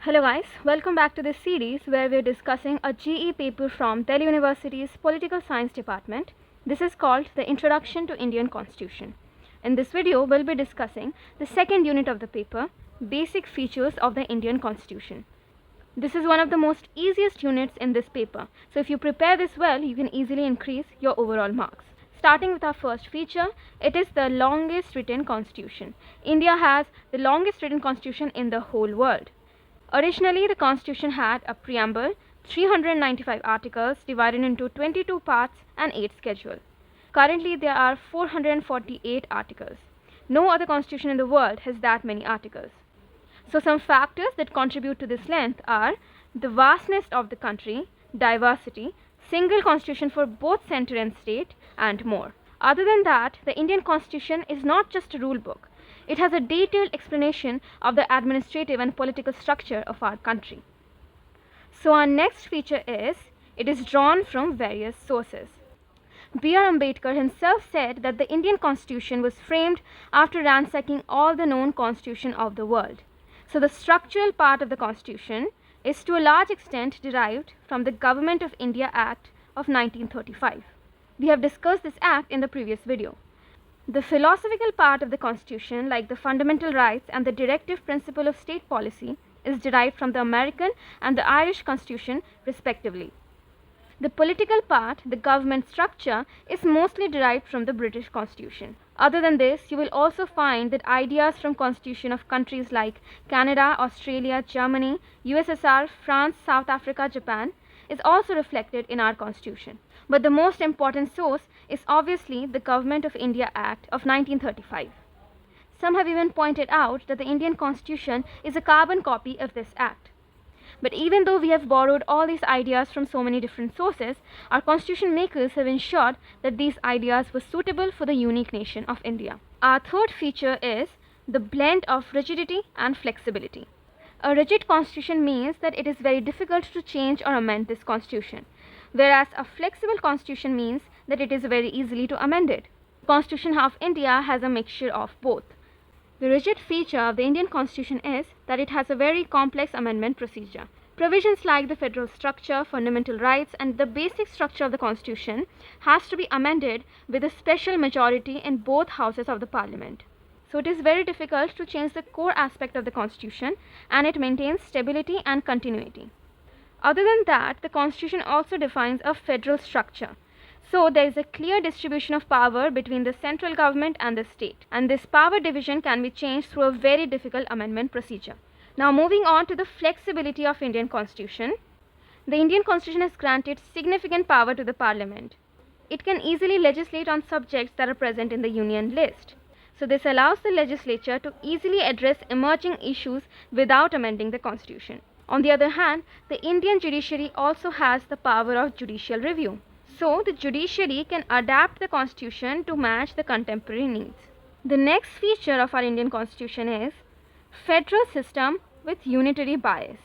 Hello guys, welcome back to this series where we are discussing a GE paper from Delhi University's Political Science Department. This is called the Introduction to Indian Constitution. In this video, we'll be discussing the second unit of the paper, Basic Features of the Indian Constitution. This is one of the most easiest units in this paper, so if you prepare this well, you can easily increase your overall marks. Starting with our first feature, it is the longest written constitution. India has the longest written constitution in the whole world. Originally, the constitution had a preamble, 395 articles divided into 22 parts and 8 schedules. Currently, there are 448 articles. No other constitution in the world has that many articles. So some factors that contribute to this length are the vastness of the country, diversity, single constitution for both center and state, and more. Other than that, the Indian constitution is not just a rule book. It has a detailed explanation of the administrative and political structure of our country. So our next feature is, it is drawn from various sources. B.R. Ambedkar himself said that the Indian constitution was framed after ransacking all the known constitutions of the world. So the structural part of the constitution is to a large extent derived from the Government of India Act of 1935. We have discussed this act in the previous video. The philosophical part of the constitution, like the fundamental rights and the directive principle of state policy, is derived from the American and the Irish constitution respectively. The political part, the government structure, is mostly derived from the British constitution. Other than this, you will also find that ideas from constitution of countries like Canada, Australia, Germany, USSR, France, South Africa, Japan is also reflected in our constitution. But the most important source is obviously the Government of India Act of 1935. Some have even pointed out that the Indian constitution is a carbon copy of this act. But even though we have borrowed all these ideas from so many different sources, our constitution makers have ensured that these ideas were suitable for the unique nation of India. Our third feature is the blend of rigidity and flexibility. A rigid constitution means that it is very difficult to change or amend this constitution, whereas a flexible constitution means that it is very easily to amend it. The Constitution of India has a mixture of both. The rigid feature of the Indian constitution is that it has a very complex amendment procedure. Provisions like the federal structure, fundamental rights, and the basic structure of the constitution has to be amended with a special majority in both houses of the parliament. So it is very difficult to change the core aspect of the constitution, and it maintains stability and continuity. Other than that, the constitution also defines a federal structure. So there is a clear distribution of power between the central government and the state, and this power division can be changed through a very difficult amendment procedure. Now moving on to the flexibility of Indian constitution. The Indian constitution has granted significant power to the parliament. It can easily legislate on subjects that are present in the union list. So this allows the legislature to easily address emerging issues without amending the constitution. On the other hand, the Indian judiciary also has the power of judicial review. So the judiciary can adapt the constitution to match the contemporary needs. The next feature of our Indian constitution is federal system with unitary bias.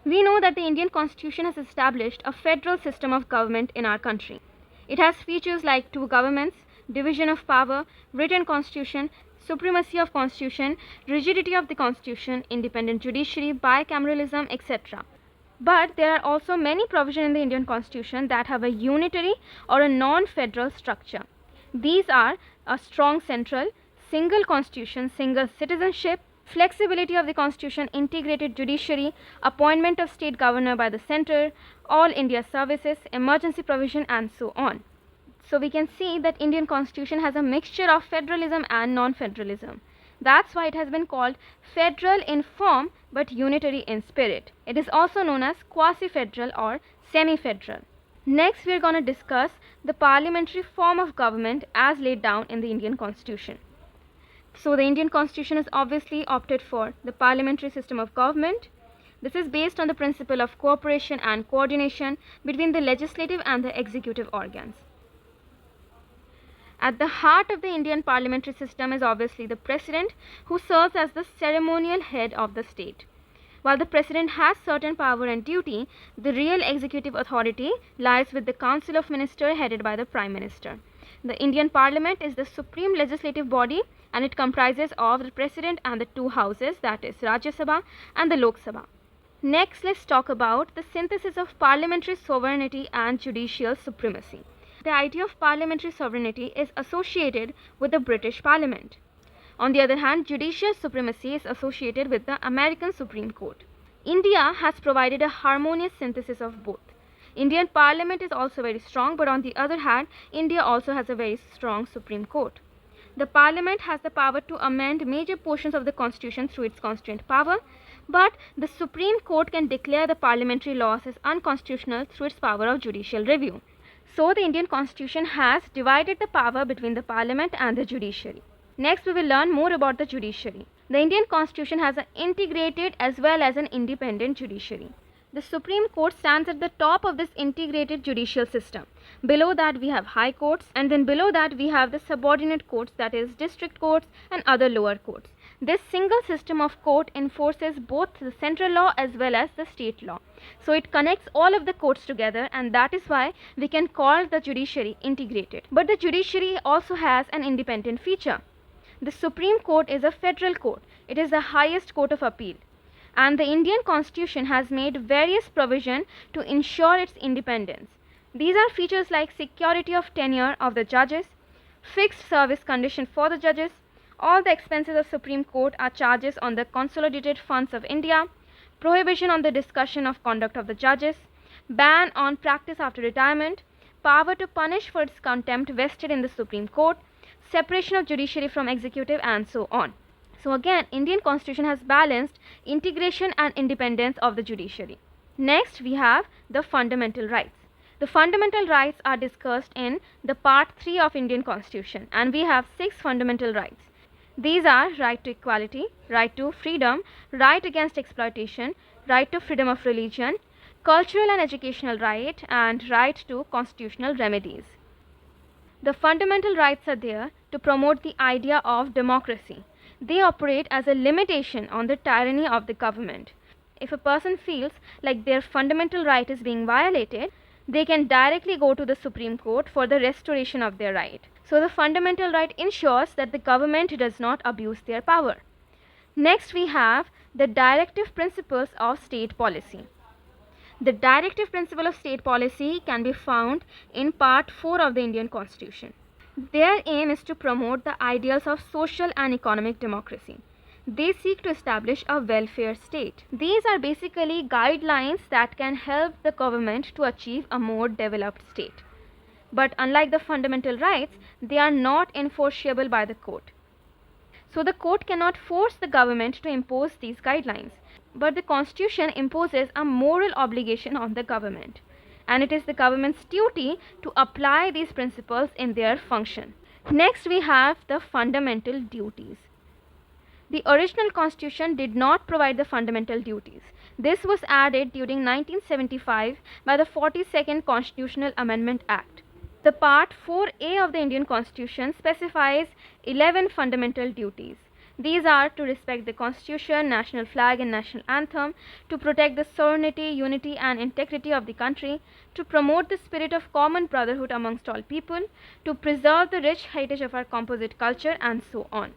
We know that the Indian constitution has established a federal system of government in our country. It has features like two governments, division of power, written constitution, supremacy of constitution, rigidity of the constitution, independent judiciary, bicameralism, etc. But there are also many provisions in the Indian constitution that have a unitary or a non-federal structure. These are a strong central, single constitution, single citizenship, flexibility of the constitution, integrated judiciary, appointment of state governor by the center, all India services, emergency provision, and so on. So we can see that Indian constitution has a mixture of federalism and non-federalism. That's why it has been called federal in form but unitary in spirit. It is also known as quasi-federal or semi-federal. Next, we are going to discuss the parliamentary form of government as laid down in the Indian constitution. So the Indian constitution has obviously opted for the parliamentary system of government. This is based on the principle of cooperation and coordination between the legislative and the executive organs. At the heart of the Indian parliamentary system is obviously the president, who serves as the ceremonial head of the state. While the president has certain power and duty, the real executive authority lies with the Council of Ministers headed by the Prime Minister. The Indian Parliament is the supreme legislative body, and it comprises of the president and the two houses, that is Rajya Sabha and the Lok Sabha. Next, let's talk about the synthesis of parliamentary sovereignty and judicial supremacy. The idea of parliamentary sovereignty is associated with the British Parliament. On the other hand, judicial supremacy is associated with the American Supreme Court. India has provided a harmonious synthesis of both. Indian Parliament is also very strong, but on the other hand, India also has a very strong Supreme Court. The Parliament has the power to amend major portions of the Constitution through its constituent power, but the Supreme Court can declare the parliamentary laws as unconstitutional through its power of judicial review. So the Indian Constitution has divided the power between the Parliament and the judiciary. Next, we will learn more about the judiciary. The Indian Constitution has an integrated as well as an independent judiciary. The Supreme Court stands at the top of this integrated judicial system. Below that we have high courts, and then below that we have the subordinate courts, that is district courts and other lower courts. This single system of court enforces both the central law as well as the state law. So it connects all of the courts together, and that is why we can call the judiciary integrated. But the judiciary also has an independent feature. The Supreme Court is a federal court. It is the highest court of appeal. And the Indian Constitution has made various provisions to ensure its independence. These are features like security of tenure of the judges, fixed service condition for the judges, all the expenses of Supreme Court are charges on the consolidated funds of India, prohibition on the discussion of conduct of the judges, ban on practice after retirement, power to punish for its contempt vested in the Supreme Court, separation of judiciary from executive, and so on. So again, Indian Constitution has balanced integration and independence of the judiciary. Next, we have the fundamental rights. The fundamental rights are discussed in the part 3 of Indian Constitution, and we have 6 fundamental rights. These are right to equality, right to freedom, right against exploitation, right to freedom of religion, cultural and educational right, and right to constitutional remedies. The fundamental rights are there to promote the idea of democracy. They operate as a limitation on the tyranny of the government. If a person feels like their fundamental right is being violated, they can directly go to the Supreme Court for the restoration of their right. So the fundamental right ensures that the government does not abuse their power. Next, we have the directive principles of state policy. The directive principle of state policy can be found in part 4 of the Indian Constitution. Their aim is to promote the ideals of social and economic democracy. They seek to establish a welfare state. These are basically guidelines that can help the government to achieve a more developed state. But unlike the fundamental rights, they are not enforceable by the court. So the court cannot force the government to impose these guidelines. But the Constitution imposes a moral obligation on the government, and it is the government's duty to apply these principles in their function. Next, we have the fundamental duties. The original Constitution did not provide the fundamental duties. This was added during 1975 by the 42nd Constitutional Amendment Act. The Part 4A of the Indian Constitution specifies 11 fundamental duties. These are to respect the Constitution, national flag and national anthem, to protect the sovereignty, unity and integrity of the country, to promote the spirit of common brotherhood amongst all people, to preserve the rich heritage of our composite culture, and so on.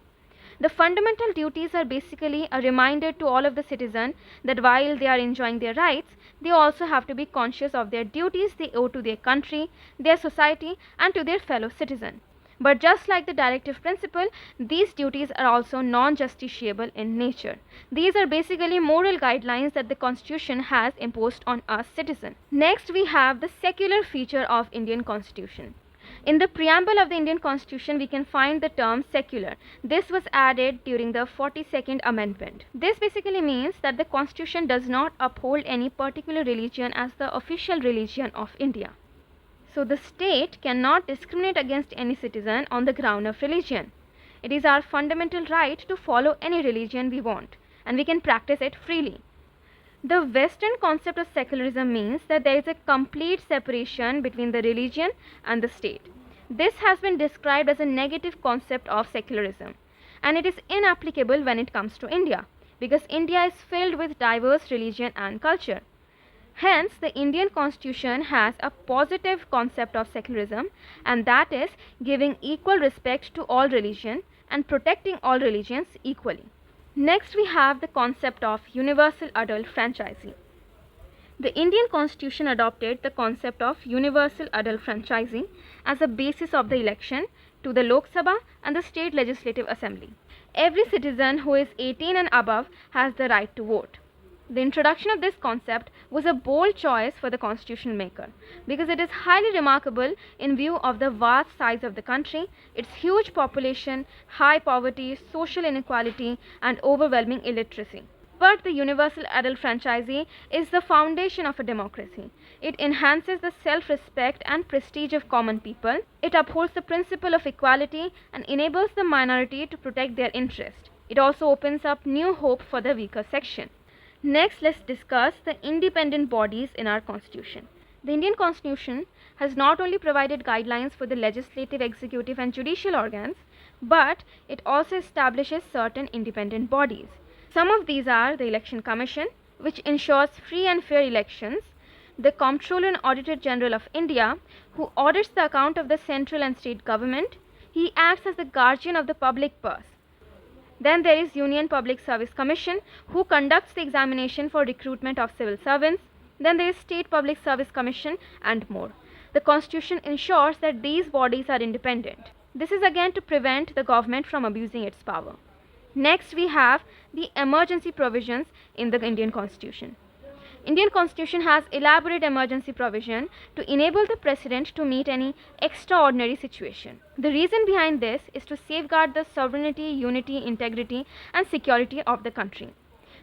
The fundamental duties are basically a reminder to all of the citizens that while they are enjoying their rights, they also have to be conscious of their duties they owe to their country, their society and to their fellow citizens. But just like the directive principle, these duties are also non-justiciable in nature. These are basically moral guidelines that the Constitution has imposed on us citizens. Next, we have the secular feature of Indian Constitution. In the preamble of the Indian Constitution, we can find the term secular. This was added during the 42nd Amendment. This basically means that the Constitution does not uphold any particular religion as the official religion of India. So the state cannot discriminate against any citizen on the ground of religion. It is our fundamental right to follow any religion we want, and we can practice it freely. The Western concept of secularism means that there is a complete separation between the religion and the state. This has been described as a negative concept of secularism, and it is inapplicable when it comes to India, because India is filled with diverse religion and culture. Hence, the Indian Constitution has a positive concept of secularism, and that is giving equal respect to all religion and protecting all religions equally. Next we have the concept of universal adult franchising. The Indian Constitution adopted the concept of universal adult franchising as a basis of the election to the Lok Sabha and the state legislative assembly. Every citizen who is 18 and above has the right to vote. The introduction of this concept was a bold choice for the constitutional maker because it is highly remarkable in view of the vast size of the country, its huge population, high poverty, social inequality, and overwhelming illiteracy. But the universal adult franchisee is the foundation of a democracy. It enhances the self-respect and prestige of common people. It upholds the principle of equality and enables the minority to protect their interest. It also opens up new hope for the weaker section. Next, let's discuss the independent bodies in our constitution. The Indian Constitution has not only provided guidelines for the legislative, executive and judicial organs, but it also establishes certain independent bodies. Some of these are the Election Commission, which ensures free and fair elections, the Comptroller and Auditor General of India, who audits the account of the central and state government. He acts as the guardian of the public purse. Then there is Union Public Service Commission, who conducts the examination for recruitment of civil servants. Then there is State Public Service Commission and more. The Constitution ensures that these bodies are independent. This is again to prevent the government from abusing its power. Next we have the emergency provisions in the Indian Constitution. Indian Constitution has elaborate emergency provision to enable the President to meet any extraordinary situation. The reason behind this is to safeguard the sovereignty, unity, integrity and security of the country.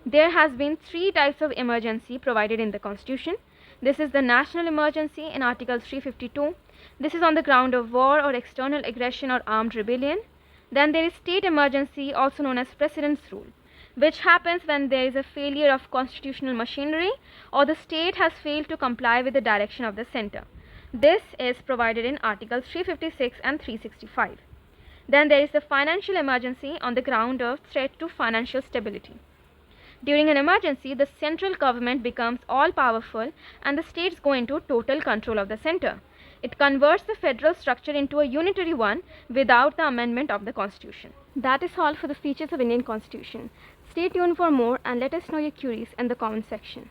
There has been 3 types of emergency provided in the Constitution. This is the national emergency in Article 352. This is on the ground of war or external aggression or armed rebellion. Then there is state emergency, also known as President's Rule, which happens when there is a failure of constitutional machinery or the state has failed to comply with the direction of the center. This is provided in Articles 356 and 365. Then there is the financial emergency on the ground of threat to financial stability. During an emergency, the central government becomes all-powerful and the states go into total control of the center. It converts the federal structure into a unitary one without the amendment of the Constitution. That is all for the features of Indian Constitution. Stay tuned for more and let us know your queries in the comment section.